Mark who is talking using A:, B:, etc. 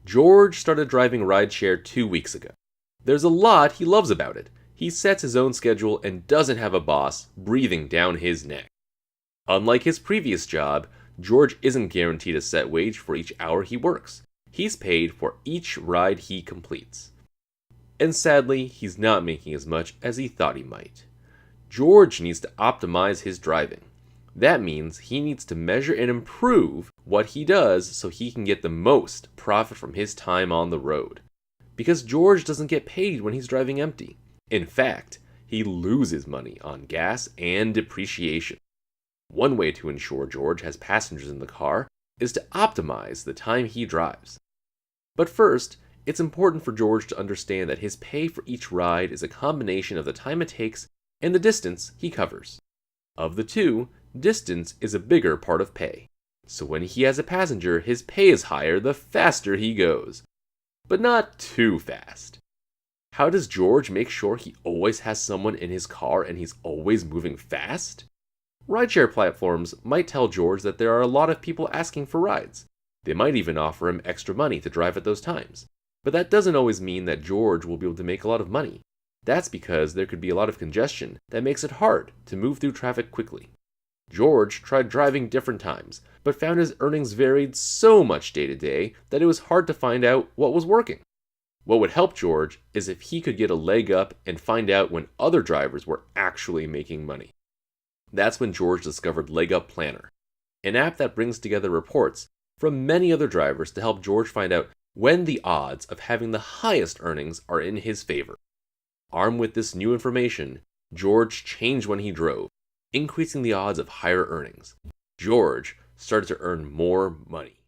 A: George started driving rideshare 2 weeks ago. There's a lot he loves about it. He sets his own schedule and doesn't have a boss breathing down his neck. Unlike his previous job, George isn't guaranteed a set wage for each hour he works. He's paid for each ride he completes. And sadly, he's not making as much as he thought he might. George needs to optimize his driving. That means he needs to measure and improve what he does so he can get the most profit from his time on the road. Because George doesn't get paid when he's driving empty. In fact, he loses money on gas and depreciation. One way to ensure George has passengers in the car is to optimize the time he drives. But first, it's important for George to understand that his pay for each ride is a combination of the time it takes and the distance he covers. Of the two, distance is a bigger part of pay. So when he has a passenger, his pay is higher the faster he goes. But not too fast. How does George make sure he always has someone in his car and he's always moving fast? Rideshare platforms might tell George that there are a lot of people asking for rides. They might even offer him extra money to drive at those times. But that doesn't always mean that George will be able to make a lot of money. That's because there could be a lot of congestion that makes it hard to move through traffic quickly. George tried driving different times, but found his earnings varied so much day to day that it was hard to find out what was working. What would help George is if he could get a leg up and find out when other drivers were actually making money. That's when George discovered LegUp Planner, an app that brings together reports from many other drivers to help George find out when the odds of having the highest earnings are in his favor. Armed with this new information, George changed when he drove, increasing the odds of higher earnings. George started to earn more money.